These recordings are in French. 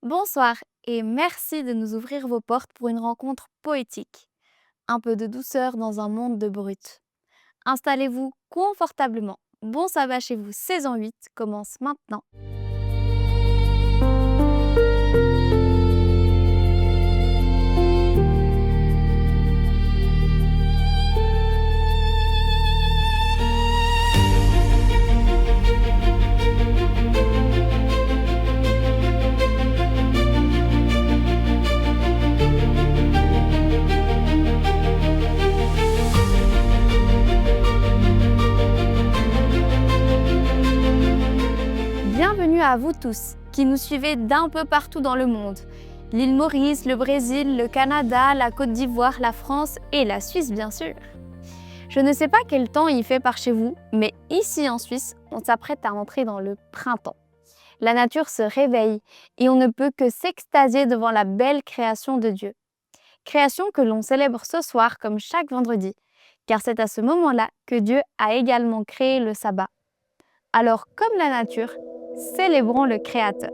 Bonsoir et merci de nous ouvrir vos portes pour une rencontre poétique. Un peu de douceur dans un monde de brut. Installez-vous confortablement. Bon sabbat chez vous, saison 8 commence maintenant. Bienvenue à vous tous qui nous suivez d'un peu partout dans le monde. L'île Maurice, le Brésil, le Canada, la Côte d'Ivoire, la France et la Suisse bien sûr. Je ne sais pas quel temps il fait par chez vous, mais ici en Suisse, on s'apprête à entrer dans le printemps. La nature se réveille et on ne peut que s'extasier devant la belle création de Dieu. Création que l'on célèbre ce soir comme chaque vendredi, car c'est à ce moment-là que Dieu a également créé le sabbat. Alors, comme la nature, célébrons le Créateur.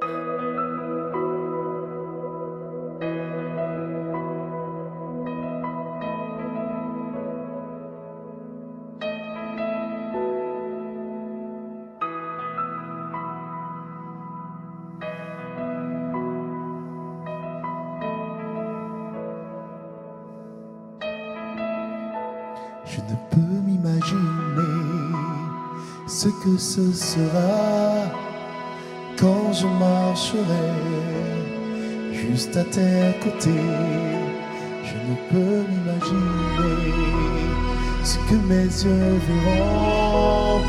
Je ne peux m'imaginer ce que ce sera quand je marcherai juste à tes côtés. Je ne peux m'imaginer ce que mes yeux verront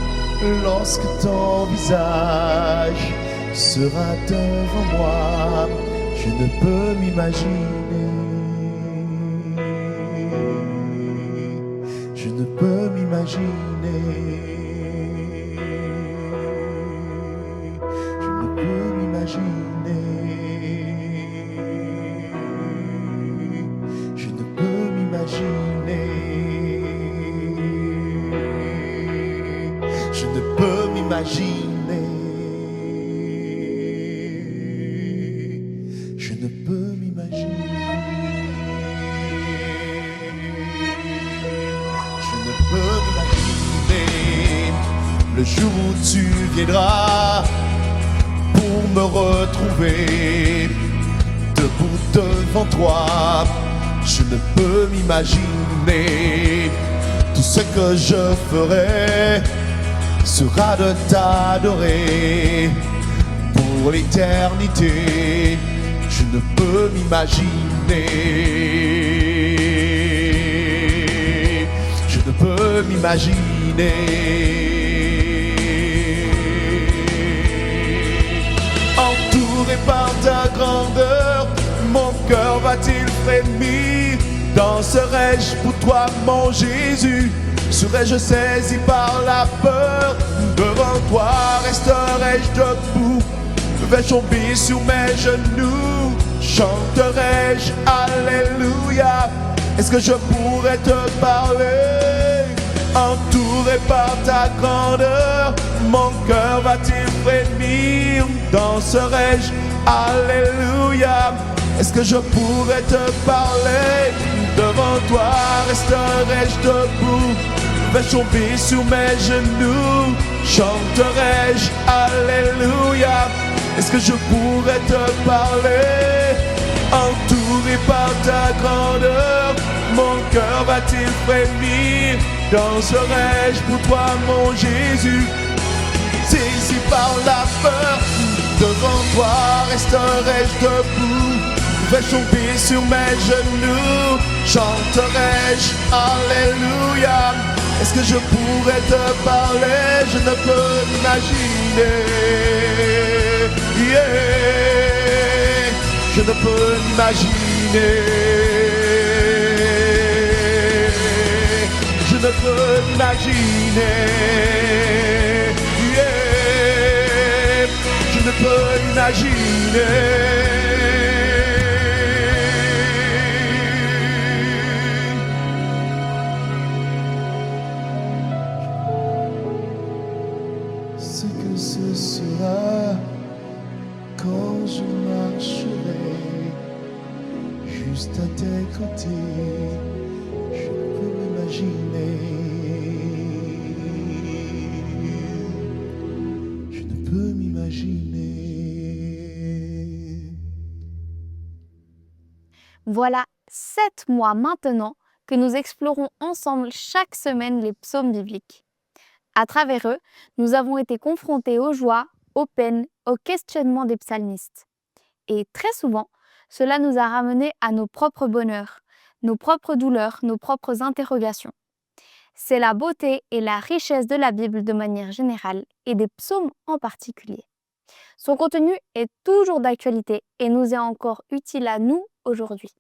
lorsque ton visage sera devant moi. Je ne peux m'imaginer. Je ne peux m'imaginer. Je ne peux m'imaginer. Je ne peux m'imaginer. Je ne peux m'imaginer. Je ne peux m'imaginer. Le jour où tu viendras pour me retrouver debout devant toi, je ne peux m'imaginer. Tout ce que je ferai sera de t'adorer pour l'éternité. Je ne peux m'imaginer. Je ne peux m'imaginer. Entouré par ta grandeur, mon cœur va-t-il frémir? Danserai-je pour toi, mon Jésus? Serais-je saisi par la peur? Devant toi resterai-je debout? Vais-je tomber sur mes genoux? Chanterai-je Alléluia? Est-ce que je pourrais te parler? Entouré par ta grandeur, mon cœur va-t-il frémir? Danserai-je Alléluia? Est-ce que je pourrais te parler? Devant toi resterai-je debout? Vais-je tomber sur mes genoux? Chanterai-je Alléluia? Est-ce que je pourrais te parler? Entouré par ta grandeur, mon cœur va-t-il frémir? Danserai-je pour toi, mon Jésus? Saisi par la peur, devant toi resterai-je debout? Vais-je tomber sur mes genoux? Chanterai-je Alléluia? Est-ce que je pourrais te parler? Je ne peux m'imaginer. Yeah. Je ne peux m'imaginer. Je ne peux m'imaginer. Yeah. Je ne peux m'imaginer. Ce que ce sera quand je marcherai juste à tes côtés. Je ne peux m'imaginer. Je ne peux m'imaginer. Voilà 7 mois maintenant que nous explorons ensemble chaque semaine les psaumes bibliques. À travers eux, nous avons été confrontés aux joies, aux peines, aux questionnements des psalmistes. Et très souvent, cela nous a ramenés à nos propres bonheurs, nos propres douleurs, nos propres interrogations. C'est la beauté et la richesse de la Bible de manière générale et des psaumes en particulier. Son contenu est toujours d'actualité et nous est encore utile à nous aujourd'hui.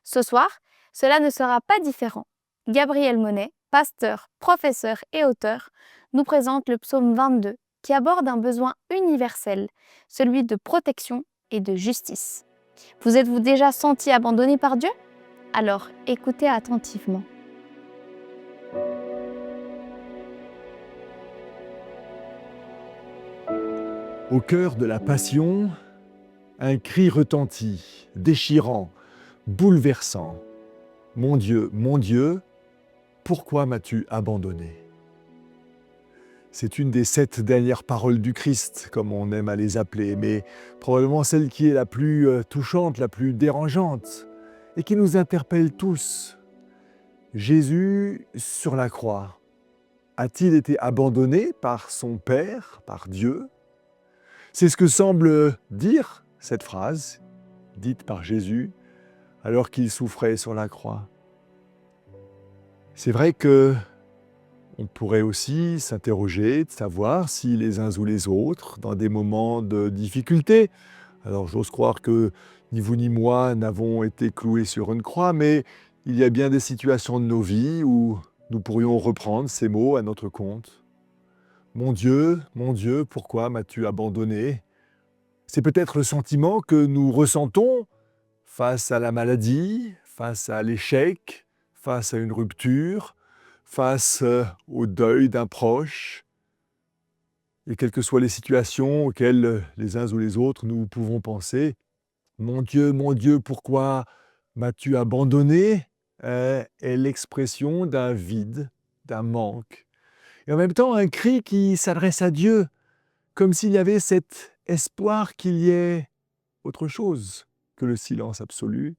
Ce soir, cela ne sera pas différent. Gabriel Monet, pasteur, professeur et auteur, nous présente le psaume 22 qui aborde un besoin universel, celui de protection et de justice. Vous êtes-vous déjà senti abandonné par Dieu? Alors écoutez attentivement. Au cœur de la passion, un cri retentit, déchirant, bouleversant. Mon Dieu, pourquoi m'as-tu abandonné? C'est une des 7 dernières paroles du Christ, comme on aime à les appeler, mais probablement celle qui est la plus touchante, la plus dérangeante, et qui nous interpelle tous. Jésus, sur la croix, a-t-il été abandonné par son Père, par Dieu? C'est ce que semble dire cette phrase, dite par Jésus, alors qu'il souffrait sur la croix. C'est vrai que on pourrait aussi s'interroger, de savoir si les uns ou les autres, dans des moments de difficulté, alors j'ose croire que ni vous ni moi n'avons été cloués sur une croix, mais il y a bien des situations de nos vies où nous pourrions reprendre ces mots à notre compte. Mon Dieu, pourquoi m'as-tu abandonné? C'est peut-être le sentiment que nous ressentons face à la maladie, face à l'échec, face à une rupture, face au deuil d'un proche. Et quelles que soient les situations auxquelles les uns ou les autres nous pouvons penser, mon Dieu, pourquoi m'as-tu abandonné? Est l'expression d'un vide, d'un manque. Et en même temps, un cri qui s'adresse à Dieu, comme s'il y avait cet espoir qu'il y ait autre chose que le silence absolu,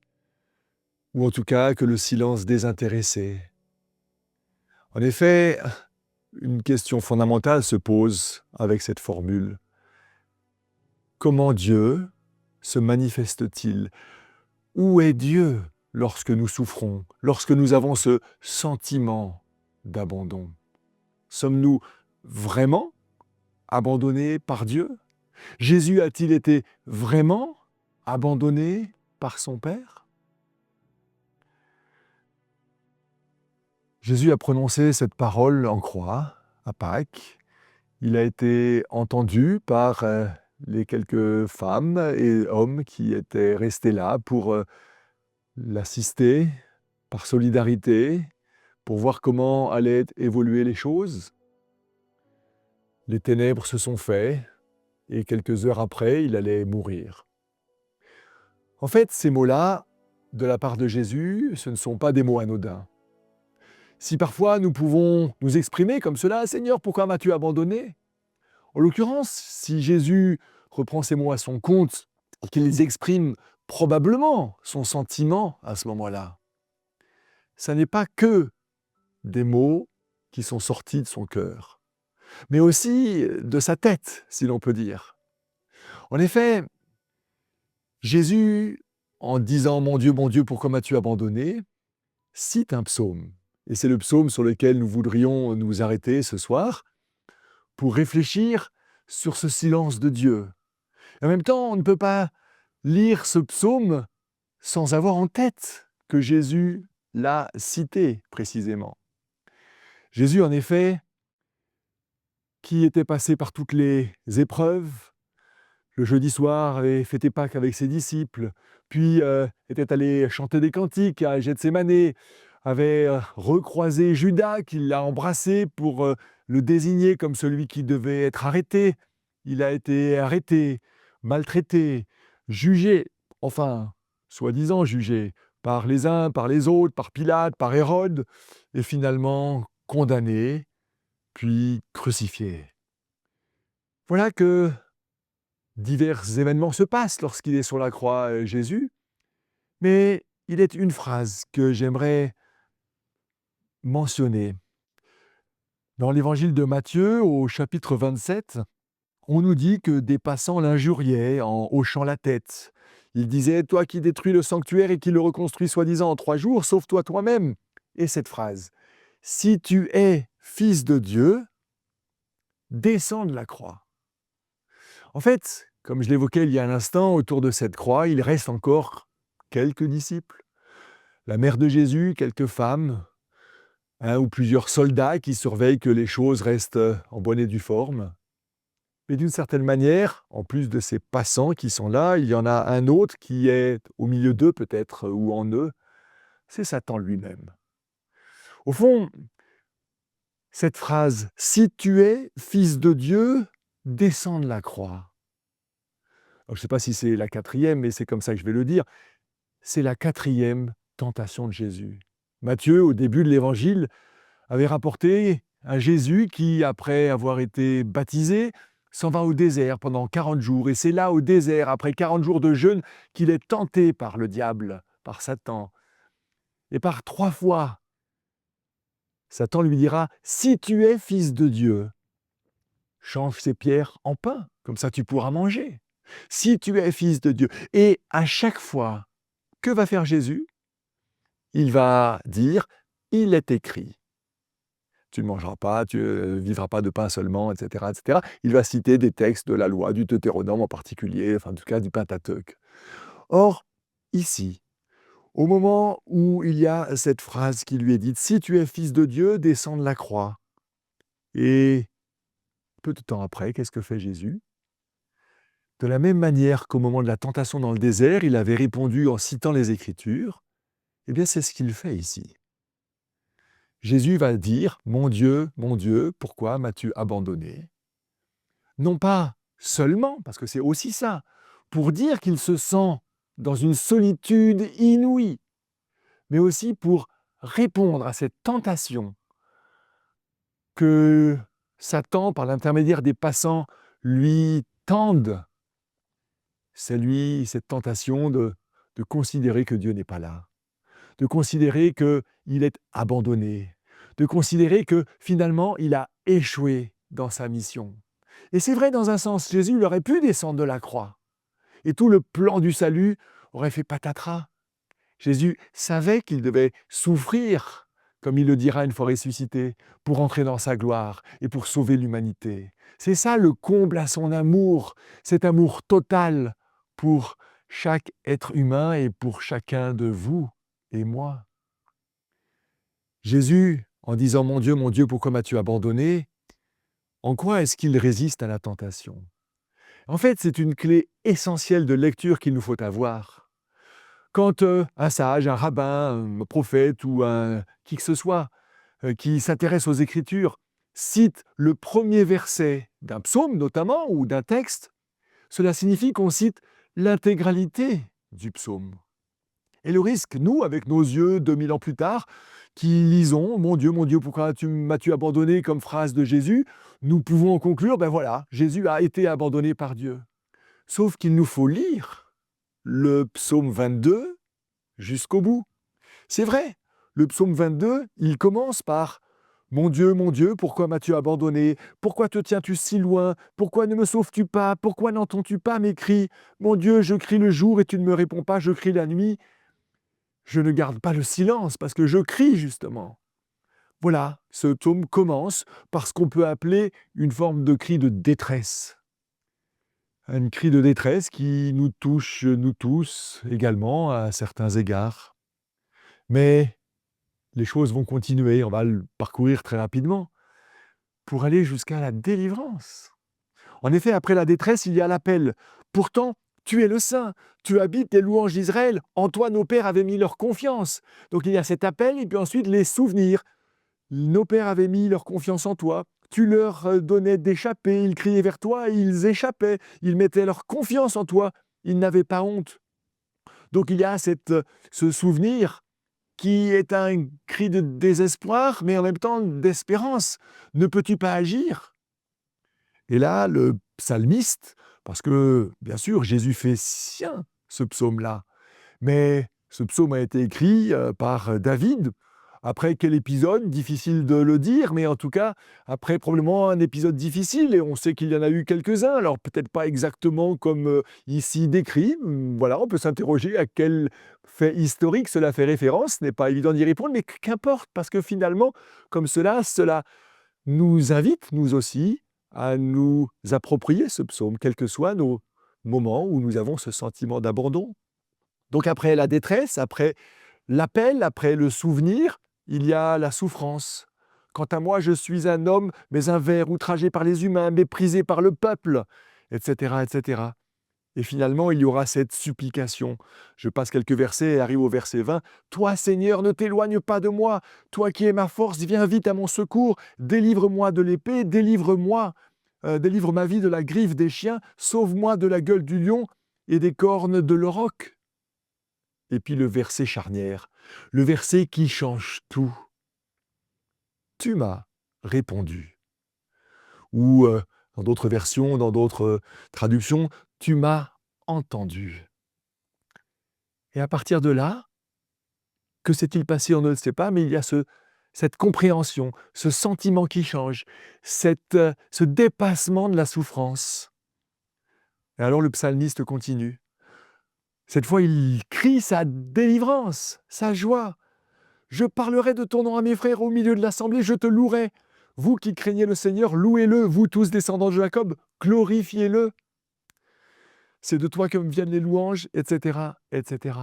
ou en tout cas que le silence désintéressé. En effet, une question fondamentale se pose avec cette formule. Comment Dieu se manifeste-t-il? Où est Dieu lorsque nous souffrons, lorsque nous avons ce sentiment d'abandon? Sommes-nous vraiment abandonnés par Dieu? Jésus a-t-il été vraiment abandonné par son Père? Jésus a prononcé cette parole en croix, à Pâques. Il a été entendu par les quelques femmes et hommes qui étaient restés là pour l'assister, par solidarité, pour voir comment allaient évoluer les choses. Les ténèbres se sont faites, et quelques heures après, il allait mourir. En fait, ces mots-là, de la part de Jésus, ce ne sont pas des mots anodins. Si parfois nous pouvons nous exprimer comme cela, « Seigneur, pourquoi m'as-tu abandonné ?» En l'occurrence, si Jésus reprend ces mots à son compte et qu'il exprime probablement son sentiment à ce moment-là, ça n'est pas que des mots qui sont sortis de son cœur, mais aussi de sa tête, si l'on peut dire. En effet, Jésus, en disant « Mon Dieu, pourquoi m'as-tu abandonné ?» cite un psaume. Et c'est le psaume sur lequel nous voudrions nous arrêter ce soir pour réfléchir sur ce silence de Dieu. Et en même temps, on ne peut pas lire ce psaume sans avoir en tête que Jésus l'a cité précisément. Jésus, en effet, qui était passé par toutes les épreuves, le jeudi soir avait fêté Pâques avec ses disciples, puis était allé chanter des cantiques à Gethsémanée, avait recroisé Judas, qui l'a embrassé pour le désigner comme celui qui devait être arrêté. Il a été arrêté, maltraité, jugé, enfin, soi-disant jugé, par les uns, par les autres, par Pilate, par Hérode, et finalement condamné, puis crucifié. Voilà que divers événements se passent lorsqu'il est sur la croix, Jésus, mais il est une phrase que j'aimerais mentionner. Dans l'évangile de Matthieu, au chapitre 27, on nous dit que des passants l'injuriaient en hochant la tête. Ils disaient « Toi qui détruis le sanctuaire et qui le reconstruis soi-disant en 3 jours, sauve-toi toi-même » Et cette phrase « Si tu es fils de Dieu, descends de la croix ». En fait, comme je l'évoquais il y a un instant, autour de cette croix, il reste encore quelques disciples. La mère de Jésus, quelques femmes, un ou plusieurs soldats qui surveillent que les choses restent en bonne et due forme. Mais d'une certaine manière, en plus de ces passants qui sont là, il y en a un autre qui est au milieu d'eux peut-être, ou en eux, c'est Satan lui-même. Au fond, cette phrase « Si tu es fils de Dieu, descends de la croix ». Je ne sais pas si c'est la 4e, mais c'est comme ça que je vais le dire. C'est la 4e tentation de Jésus. Matthieu, au début de l'Évangile, avait rapporté un Jésus qui, après avoir été baptisé, s'en va au désert pendant 40 jours. Et c'est là, au désert, après 40 jours de jeûne, qu'il est tenté par le diable, par Satan. Et par 3 fois, Satan lui dira « Si tu es fils de Dieu, change ces pierres en pain, comme ça tu pourras manger. Si tu es fils de Dieu. » Et à chaque fois, que va faire Jésus ? Il va dire « Il est écrit ». Tu ne mangeras pas, tu ne vivras pas de pain seulement, etc., etc. Il va citer des textes de la loi, du Deutéronome en particulier, enfin en tout cas du Pentateuque. Or, ici, au moment où il y a cette phrase qui lui est dite « Si tu es fils de Dieu, descends de la croix ». Et peu de temps après, qu'est-ce que fait Jésus ? De la même manière qu'au moment de la tentation dans le désert, il avait répondu en citant les Écritures, eh bien c'est ce qu'il fait ici. Jésus va dire « Mon Dieu, pourquoi m'as-tu abandonné ?» Non pas seulement, parce que c'est aussi ça, pour dire qu'il se sent dans une solitude inouïe, mais aussi pour répondre à cette tentation que Satan, par l'intermédiaire des passants, lui tendent. C'est lui, cette tentation de considérer que Dieu n'est pas là, de considérer qu'il est abandonné, de considérer que finalement il a échoué dans sa mission. Et c'est vrai dans un sens, Jésus il aurait pu descendre de la croix et tout le plan du salut aurait fait patatras. Jésus savait qu'il devait souffrir, comme il le dira une fois ressuscité, pour entrer dans sa gloire et pour sauver l'humanité. C'est ça le comble à son amour, cet amour total pour chaque être humain et pour chacun de vous et moi. Jésus, en disant « Mon Dieu, pourquoi m'as-tu abandonné ?» En quoi est-ce qu'il résiste à la tentation ? En fait, c'est une clé essentielle de lecture qu'il nous faut avoir. Quand un sage, un rabbin, un prophète ou qui que ce soit qui s'intéresse aux Écritures cite le premier verset d'un psaume notamment ou d'un texte, cela signifie qu'on cite l'intégralité du psaume. Et le risque, nous, avec nos yeux 2000 ans plus tard, qui lisons « Mon Dieu, pourquoi m'as-tu abandonné » comme phrase de Jésus, nous pouvons en conclure, ben voilà, Jésus a été abandonné par Dieu. Sauf qu'il nous faut lire le psaume 22 jusqu'au bout. C'est vrai, le psaume 22, il commence par « Mon Dieu, pourquoi m'as-tu abandonné ? Pourquoi te tiens-tu si loin ? Pourquoi ne me sauves-tu pas ? Pourquoi n'entends-tu pas mes cris ? Mon Dieu, je crie le jour et tu ne me réponds pas, je crie la nuit. Je ne garde pas le silence parce que je crie justement. » Voilà, ce psaume commence par ce qu'on peut appeler une forme de cri de détresse. Un cri de détresse qui nous touche, nous tous, également, à certains égards. Mais les choses vont continuer, on va le parcourir très rapidement, pour aller jusqu'à la délivrance. En effet, après la détresse, il y a l'appel. Pourtant, tu es le Saint, tu habites les louanges d'Israël, en toi nos pères avaient mis leur confiance. Donc il y a cet appel et puis ensuite les souvenirs. Nos pères avaient mis leur confiance en toi, tu leur donnais d'échapper, ils criaient vers toi, ils échappaient, ils mettaient leur confiance en toi, ils n'avaient pas honte. Donc il y a ce souvenir qui est un cri de désespoir, mais en même temps d'espérance. Ne peux-tu pas agir? Et là, le psalmiste, parce que bien sûr, Jésus fait sien ce psaume-là, mais ce psaume a été écrit par David. Après quel épisode? Difficile de le dire, mais en tout cas, après probablement un épisode difficile, et on sait qu'il y en a eu quelques-uns, alors peut-être pas exactement comme ici décrit. Voilà, on peut s'interroger à quel fait historique cela fait référence, ce n'est pas évident d'y répondre, mais qu'importe, parce que finalement, comme cela nous invite, nous aussi, à nous approprier ce psaume, quels que soient nos moments où nous avons ce sentiment d'abandon. Donc après la détresse, après l'appel, après le souvenir, il y a la souffrance. Quant à moi, je suis un homme, mais un ver, outragé par les humains, méprisé par le peuple, etc., etc. Et finalement, il y aura cette supplication. Je passe quelques versets et arrive au verset 20. « Toi, Seigneur, ne t'éloigne pas de moi. Toi qui es ma force, viens vite à mon secours. Délivre-moi de l'épée, délivre-moi. Délivre ma vie de la griffe des chiens. Sauve-moi de la gueule du lion et des cornes de l'auroch. » Et puis le verset charnière, le verset qui change tout. « Tu m'as répondu. » Ou dans d'autres versions, dans d'autres traductions, « Tu m'as entendu. » Et à partir de là, que s'est-il passé? On ne le sait pas, mais il y a cette compréhension, ce sentiment qui change, ce dépassement de la souffrance. Et alors le psalmiste continue. Cette fois, il crie sa délivrance, sa joie. « Je parlerai de ton nom à mes frères au milieu de l'assemblée, je te louerai. Vous qui craignez le Seigneur, louez-le. Vous tous descendants de Jacob, glorifiez-le. C'est de toi que me viennent les louanges, etc., etc. »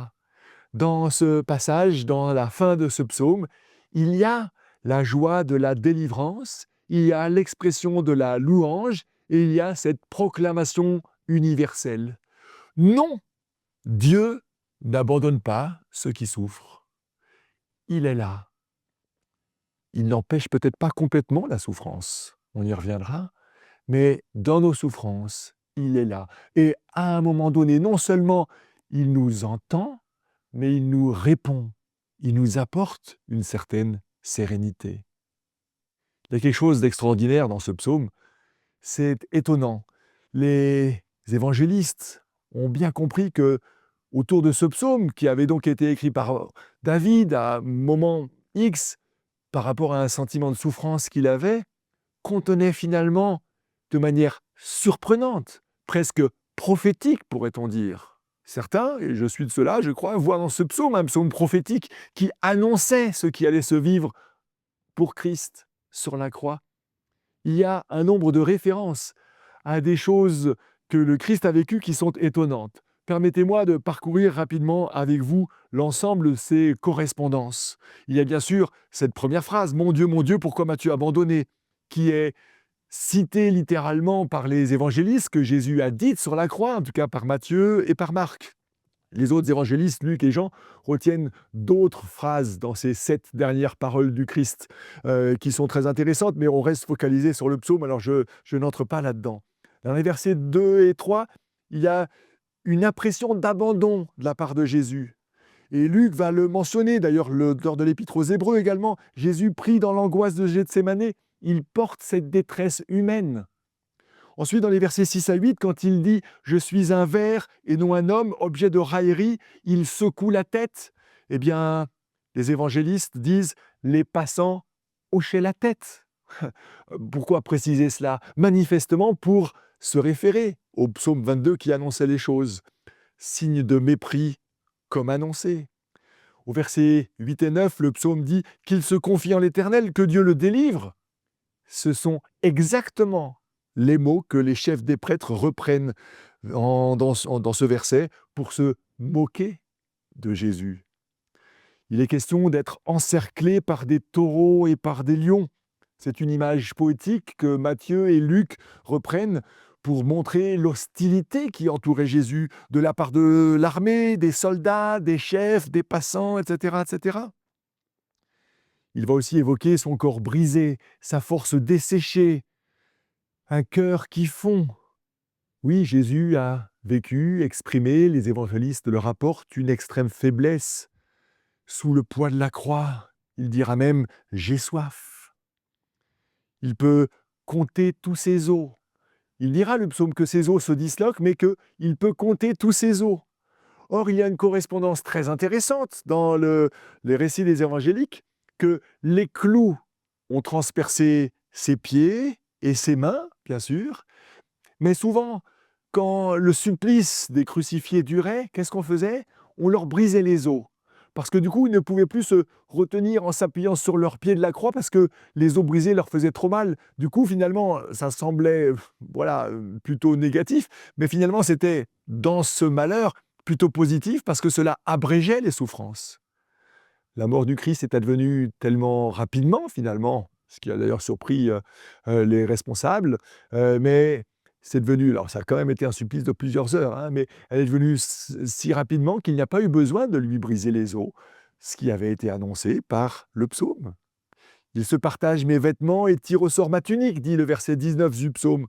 Dans ce passage, dans la fin de ce psaume, il y a la joie de la délivrance, il y a l'expression de la louange, et il y a cette proclamation universelle. Non, Dieu n'abandonne pas ceux qui souffrent. Il est là. Il n'empêche peut-être pas complètement la souffrance, on y reviendra, mais dans nos souffrances, il est là. Et à un moment donné, non seulement il nous entend, mais il nous répond, il nous apporte une certaine sérénité. Il y a quelque chose d'extraordinaire dans ce psaume, c'est étonnant. Les évangélistes ont bien compris que autour de ce psaume, qui avait donc été écrit par David à un moment X, par rapport à un sentiment de souffrance qu'il avait, contenait finalement, de manière surprenante, presque prophétique, pourrait-on dire. Certains, et je suis de ceux-là, je crois, voient dans ce psaume un psaume prophétique qui annonçait ce qui allait se vivre pour Christ sur la croix. Il y a un nombre de références à des choses que le Christ a vécues qui sont étonnantes. Permettez-moi de parcourir rapidement avec vous l'ensemble de ces correspondances. Il y a bien sûr cette première phrase « Mon Dieu, pourquoi m'as-tu abandonné ?» qui est citée littéralement par les évangélistes que Jésus a dite sur la croix, en tout cas par Matthieu et par Marc. Les autres évangélistes, Luc et Jean, retiennent d'autres phrases dans ces 7 dernières paroles du Christ qui sont très intéressantes, mais on reste focalisé sur le psaume, alors je n'entre pas là-dedans. Dans les versets 2 et 3, il y a une impression d'abandon de la part de Jésus. Et Luc va le mentionner, d'ailleurs lors de l'épître aux Hébreux également. Jésus pris dans l'angoisse de Gethsémanée, il porte cette détresse humaine. Ensuite, dans les versets 6 à 8, quand il dit « Je suis un ver et non un homme, objet de raillerie », il secoue la tête. Eh bien, les évangélistes disent « Les passants hochaient la tête ». Pourquoi préciser cela? Manifestement pour se référer au psaume 22 qui annonçait les choses. Signe de mépris comme annoncé. Au verset 8 et 9, le psaume dit « Qu'il se confie en l'Éternel, que Dieu le délivre ». Ce sont exactement les mots que les chefs des prêtres reprennent dans ce verset pour se moquer de Jésus. Il est question d'être encerclé par des taureaux et par des lions. C'est une image poétique que Matthieu et Luc reprennent pour montrer l'hostilité qui entourait Jésus de la part de l'armée, des soldats, des chefs, des passants, etc., etc. Il va aussi évoquer son corps brisé, sa force desséchée, un cœur qui fond. Oui, Jésus a vécu, exprimé, les évangélistes le rapportent, une extrême faiblesse. Sous le poids de la croix, il dira même « j'ai soif ». Il peut compter tous ses os. Il dira, le psaume, que ses os se disloquent, mais qu'il peut compter tous ses os. Or, il y a une correspondance très intéressante dans les récits des évangéliques, que les clous ont transpercé ses pieds et ses mains, bien sûr, mais souvent, quand le supplice des crucifiés durait, qu'est-ce qu'on faisait? On leur brisait les os. Parce que du coup, ils ne pouvaient plus se retenir en s'appuyant sur leurs pieds de la croix parce que les os brisés leur faisaient trop mal. Du coup, finalement, ça semblait voilà, plutôt négatif, mais finalement, c'était dans ce malheur plutôt positif parce que cela abrégeait les souffrances. La mort du Christ est advenue tellement rapidement, finalement, ce qui a d'ailleurs surpris les responsables, mais c'est devenu, alors ça a quand même été un supplice de plusieurs heures, hein, mais elle est devenue si rapidement qu'il n'y a pas eu besoin de lui briser les os, ce qui avait été annoncé par le psaume. Il se partage mes vêtements et tire au sort ma tunique, dit le verset 19 du psaume.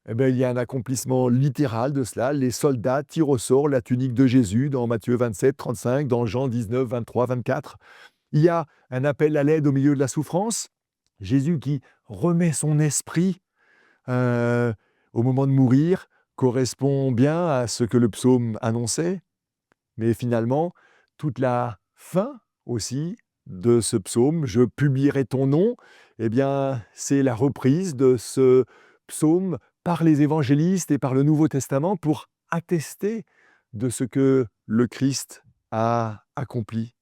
Eh bien, il y a un accomplissement littéral de cela. Les soldats tirent au sort la tunique de Jésus dans Matthieu 27, 35, dans Jean 19, 23, 24. Il y a un appel à l'aide au milieu de la souffrance. Jésus qui remet son esprit au moment de mourir correspond bien à ce que le psaume annonçait. Mais finalement, toute la fin aussi de ce psaume, « Je publierai ton nom », eh bien, c'est la reprise de ce psaume par les évangélistes et par le Nouveau Testament pour attester de ce que le Christ a accompli.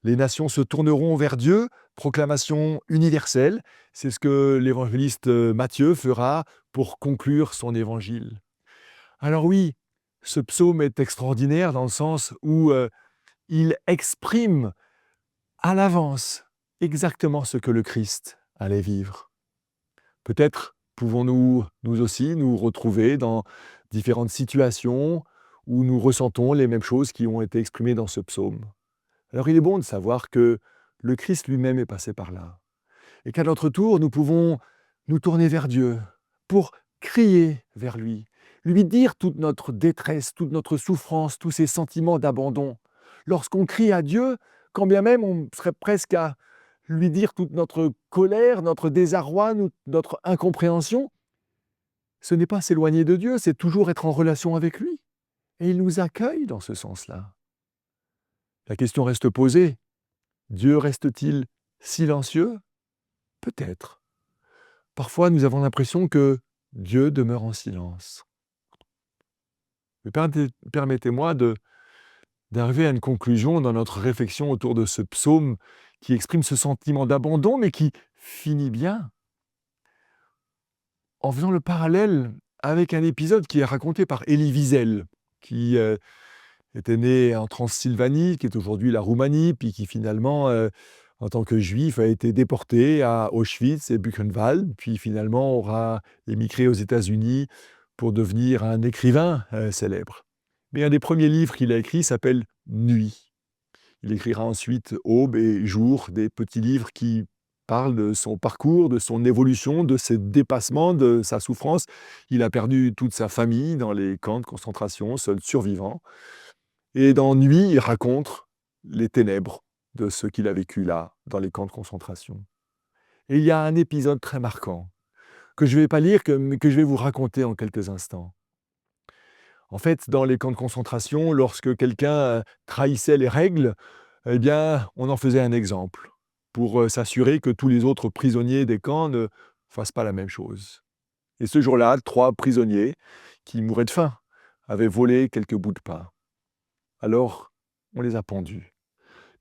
Les nations se tourneront vers Dieu, proclamation universelle. C'est ce que l'évangéliste Matthieu fera pour conclure son évangile. Alors oui, ce psaume est extraordinaire dans le sens où il exprime à l'avance exactement ce que le Christ allait vivre. Peut-être pouvons-nous, nous aussi, nous retrouver dans différentes situations où nous ressentons les mêmes choses qui ont été exprimées dans ce psaume. Alors il est bon de savoir que le Christ lui-même est passé par là. Et qu'à notre tour, nous pouvons nous tourner vers Dieu pour crier vers lui dire toute notre détresse, toute notre souffrance, tous ces sentiments d'abandon. Lorsqu'on crie à Dieu, quand bien même on serait presque à lui dire toute notre colère, notre désarroi, notre incompréhension, ce n'est pas s'éloigner de Dieu, c'est toujours être en relation avec lui. Et il nous accueille dans ce sens-là. La question reste posée. Dieu reste-t-il silencieux? Peut-être. Parfois, nous avons l'impression que Dieu demeure en silence. Mais permettez-moi d'arriver à une conclusion dans notre réflexion autour de ce psaume qui exprime ce sentiment d'abandon, mais qui finit bien en faisant le parallèle avec un épisode qui est raconté par Elie Wiesel, qui était né en Transylvanie, qui est aujourd'hui la Roumanie, puis qui finalement, en tant que juif, a été déporté à Auschwitz et Buchenwald, puis finalement aura émigré aux États-Unis pour devenir un écrivain célèbre. Mais un des premiers livres qu'il a écrit s'appelle « Nuit ». Il écrira ensuite « Aube » et « Jour », des petits livres qui parlent de son parcours, de son évolution, de ses dépassements, de sa souffrance. Il a perdu toute sa famille dans les camps de concentration, seul survivant. Et dans « Nuit », il raconte les ténèbres de ce qu'il a vécu là, dans les camps de concentration. Et il y a un épisode très marquant, que je ne vais pas lire, mais que je vais vous raconter en quelques instants. En fait, dans les camps de concentration, lorsque quelqu'un trahissait les règles, eh bien, on en faisait un exemple, pour s'assurer que tous les autres prisonniers des camps ne fassent pas la même chose. Et ce jour-là, 3 prisonniers, qui mouraient de faim, avaient volé quelques bouts de pain. Alors, on les a pendus.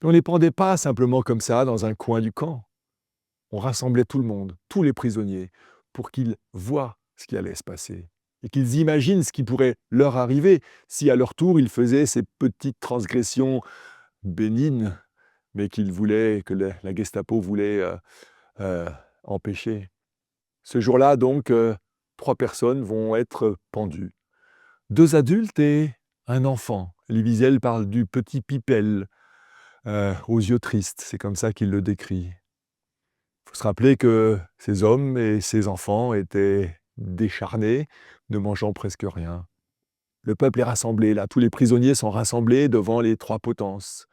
Mais on ne les pendait pas simplement comme ça, dans un coin du camp. On rassemblait tout le monde, tous les prisonniers, pour qu'ils voient ce qui allait se passer et qu'ils imaginent ce qui pourrait leur arriver si à leur tour ils faisaient ces petites transgressions bénignes, mais que la Gestapo voulait empêcher. Ce jour-là, donc, 3 personnes vont être pendues. 2 adultes et un enfant. Elie Wiesel parle du petit Pipel, aux yeux tristes, c'est comme ça qu'il le décrit. Il faut se rappeler que ces hommes et ces enfants étaient décharnés, ne mangeant presque rien. Le peuple est rassemblé, là, tous les prisonniers sont rassemblés devant les 3 potences.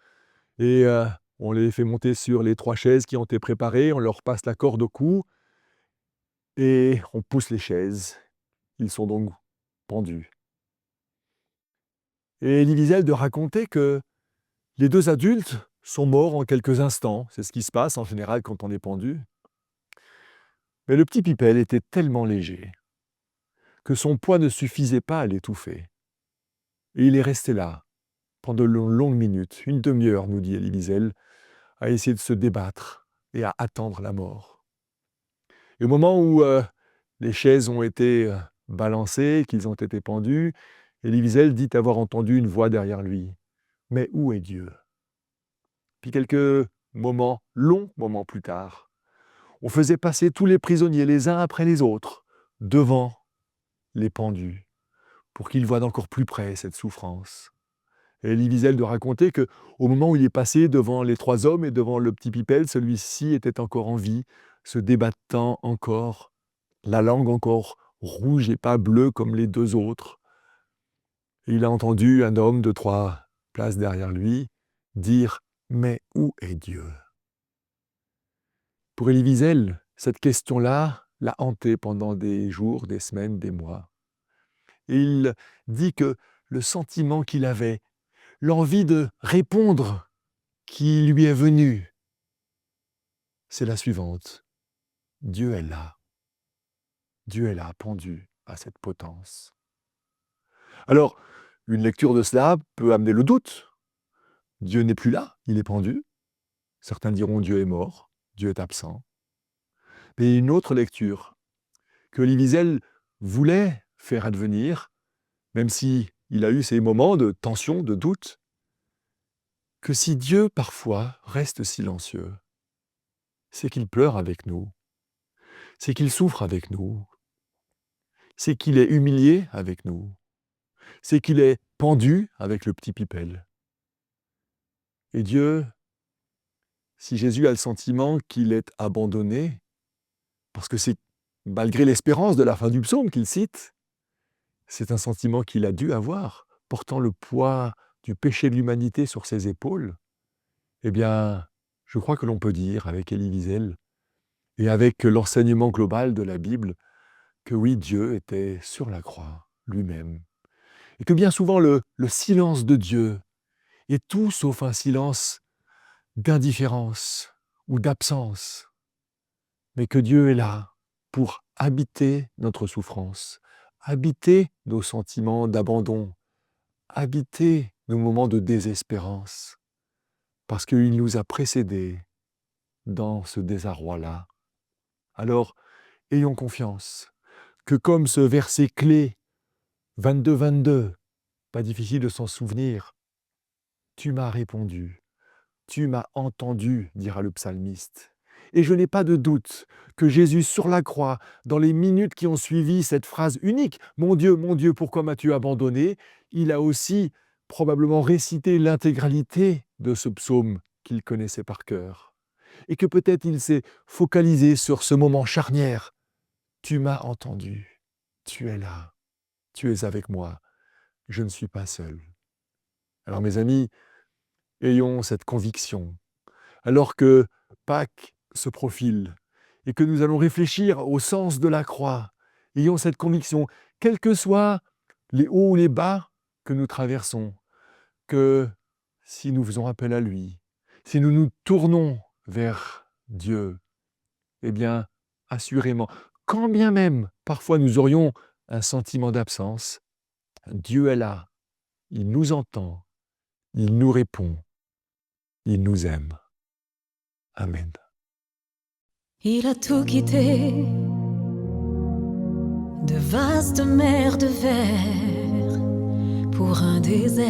Et on les fait monter sur les 3 chaises qui ont été préparées, on leur passe la corde au cou, et on pousse les chaises. Ils sont donc pendus. Et Elie Wiesel racontait que les 2 adultes sont morts en quelques instants. C'est ce qui se passe en général quand on est pendu. Mais le petit Pipel était tellement léger que son poids ne suffisait pas à l'étouffer. Et il est resté là, pendant de longues minutes, une demi-heure, nous dit Elie Wiesel, à essayer de se débattre et à attendre la mort. Et au moment où les chaises ont été balancées, qu'ils ont été pendus, Elie Wiesel dit avoir entendu une voix derrière lui. « Mais où est Dieu ?» Puis quelques moments, longs moments plus tard, on faisait passer tous les prisonniers les uns après les autres devant les pendus pour qu'ils voient d'encore plus près cette souffrance. Et Elie Wiesel de raconter qu'au moment où il est passé devant les 3 hommes et devant le petit Pipel, celui-ci était encore en vie, se débattant encore, la langue encore rouge et pas bleue comme les 2 autres. Et il a entendu un homme de 3 places derrière lui dire « Mais où est Dieu ?» Pour Elie Wiesel, cette question-là l'a hanté pendant des jours, des semaines, des mois. Et il dit que le sentiment qu'il avait, l'envie de répondre qui lui est venue, c'est la suivante. Dieu est là. Dieu est là, pendu à cette potence. Alors, une lecture de cela peut amener le doute. Dieu n'est plus là, il est pendu. Certains diront Dieu est mort, Dieu est absent. Mais une autre lecture que Elie Wiesel voulait faire advenir, même si il a eu ces moments de tension, de doute, que si Dieu parfois reste silencieux, c'est qu'il pleure avec nous, c'est qu'il souffre avec nous, c'est qu'il est humilié avec nous, c'est qu'il est pendu avec le petit Pipel. Et Dieu, si Jésus a le sentiment qu'il est abandonné, parce que c'est malgré l'espérance de la fin du psaume qu'il cite, c'est un sentiment qu'il a dû avoir, portant le poids du péché de l'humanité sur ses épaules, eh bien, je crois que l'on peut dire, avec Elie Wiesel, et avec l'enseignement global de la Bible, que oui, Dieu était sur la croix lui-même. Et que bien souvent, le silence de Dieu est tout sauf un silence d'indifférence ou d'absence, mais que Dieu est là pour habiter notre souffrance, habiter nos sentiments d'abandon, habiter nos moments de désespérance, parce qu'il nous a précédés dans ce désarroi-là. Alors, ayons confiance que comme ce verset clé, 22-22, pas difficile de s'en souvenir, « Tu m'as répondu, tu m'as entendu », dira le psalmiste. Et je n'ai pas de doute que Jésus sur la croix, dans les minutes qui ont suivi cette phrase unique, « Mon Dieu, pourquoi m'as-tu abandonné ?» il a aussi probablement récité l'intégralité de ce psaume qu'il connaissait par cœur. Et que peut-être il s'est focalisé sur ce moment charnière. « Tu m'as entendu, tu es là, tu es avec moi, je ne suis pas seul. » Alors mes amis, ayons cette conviction, alors que Pâques se profile et que nous allons réfléchir au sens de la croix, ayons cette conviction, quels que soient les hauts ou les bas que nous traversons, que si nous faisons appel à lui, si nous nous tournons vers Dieu, eh bien, assurément, quand bien même parfois nous aurions un sentiment d'absence, Dieu est là, il nous entend, il nous répond, il nous aime. Amen. Il a tout quitté, de vastes mers de verre pour un désert.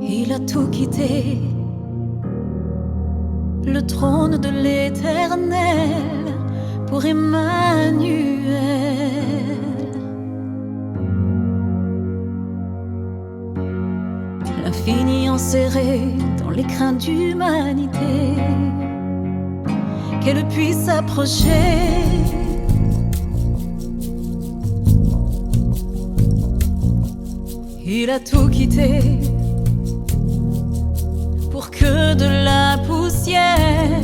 Il a tout quitté, le trône de l'Éternel pour Emmanuel. L'infini enserré dans les craintes d'humanité, qu'elle puisse s'approcher. Il a tout quitté pour que de la poussière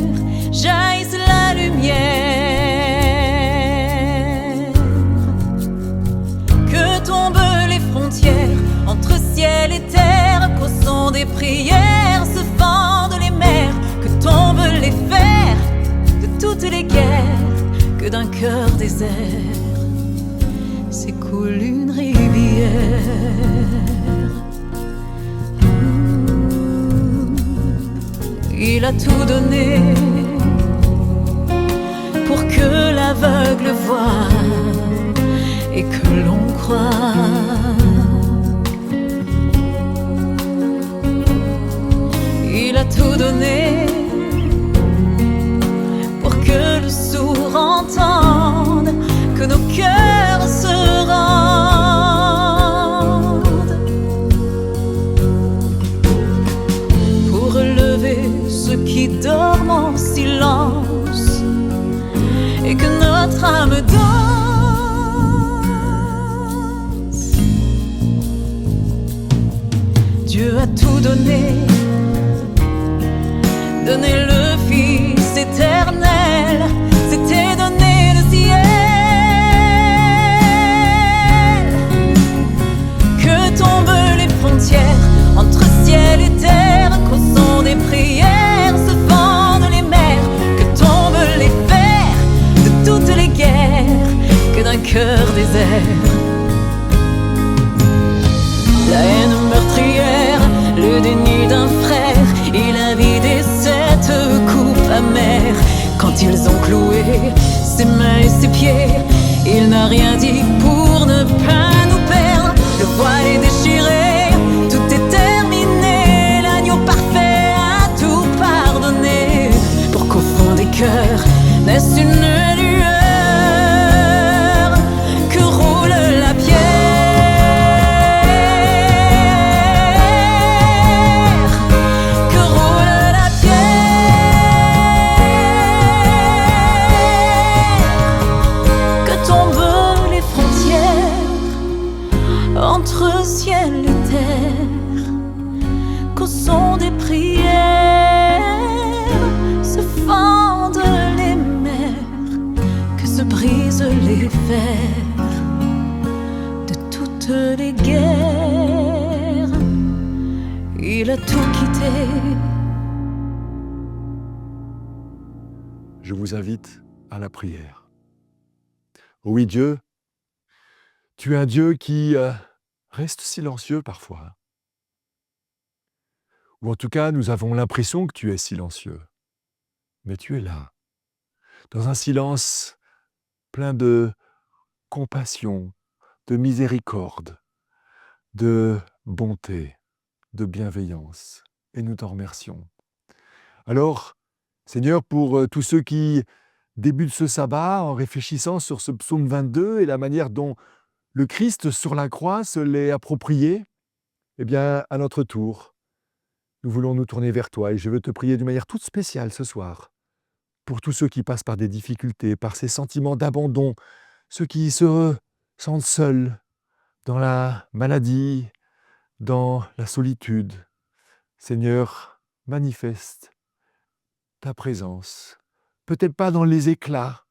jaillisse la lumière, que tombent les frontières entre ciel et terre, qu'au son des prières se fendent les mers, que tombent les fers de toutes les guerres, que d'un cœur désert s'écoule une rivière. Il a tout donné pour que l'aveugle voie et que l'on croit. Il a tout donné pour que le sourd entende, que nos cœurs se rendent, pour relever ceux qui dorment en silence et que notre âme danse. Dieu a tout donné, donné le Fils éternel, c'était donner le ciel, que tombent les frontières entre ciel et terre, qu'au son des prières se fendent les mers, que tombent les fers de toutes les guerres, que d'un cœur désert la haine meurtrière, le déni d'un frère, il a vidé cette coupe amère. Quand ils ont cloué ses mains et ses pieds, il n'a rien dit pour ne pas nous perdre. Le voile est déchiré, tout est terminé, l'agneau parfait a tout pardonné, pour qu'au fond des cœurs naisse une lueur, que roule la pierre, que roule la pierre, que tombent les frontières entre ciel et terre, qu'au son des prières se fendent les mers, que se brisent les fers de toutes les guerres. Il a tout quitté. Je vous invite à la prière. Oui, Dieu, tu es un Dieu qui reste silencieux parfois. Ou en tout cas, nous avons l'impression que tu es silencieux. Mais tu es là, dans un silence plein de compassion, de miséricorde, de bonté, de bienveillance. Et nous t'en remercions. Alors, Seigneur, pour tous ceux qui débutent ce sabbat en réfléchissant sur ce psaume 22 et la manière dont le Christ sur la croix se l'est approprié, eh bien, à notre tour, nous voulons nous tourner vers toi et je veux te prier d'une manière toute spéciale ce soir pour tous ceux qui passent par des difficultés, par ces sentiments d'abandon, ceux qui se sentent seuls dans la maladie, dans la solitude. Seigneur, manifeste ta présence, peut-être pas dans les éclats,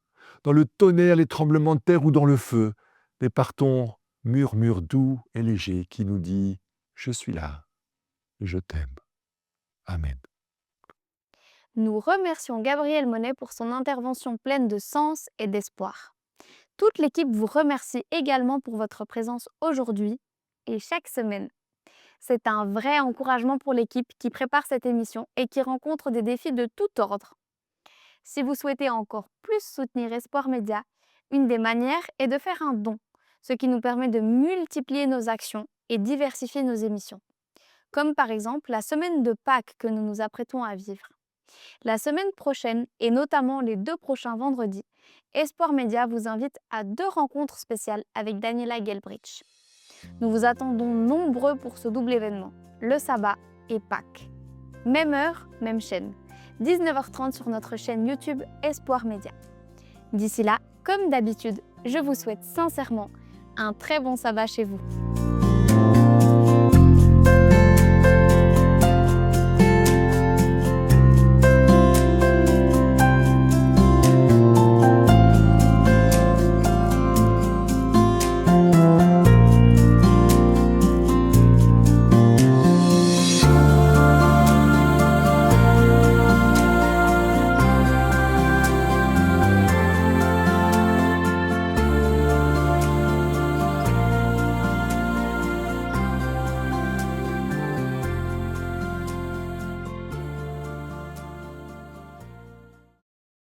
dans le tonnerre, les tremblements de terre ou dans le feu, mais par ton murmure doux et léger qui nous dit « Je suis là, je t'aime ». Amen. Nous remercions Gabriel Monet pour son intervention pleine de sens et d'espoir. Toute l'équipe vous remercie également pour votre présence aujourd'hui et chaque semaine. C'est un vrai encouragement pour l'équipe qui prépare cette émission et qui rencontre des défis de tout ordre. Si vous souhaitez encore plus soutenir Espoir Média, une des manières est de faire un don, ce qui nous permet de multiplier nos actions et diversifier nos émissions. Comme par exemple la semaine de Pâques que nous nous apprêtons à vivre. La semaine prochaine, et notamment les 2 prochains vendredis, Espoir Média vous invite à 2 rencontres spéciales avec Daniela Gelbrich. Nous vous attendons nombreux pour ce double événement, le sabbat et Pâques. Même heure, même chaîne. 19h30 sur notre chaîne YouTube Espoir Média. D'ici là, comme d'habitude, je vous souhaite sincèrement un très bon sabbat chez vous.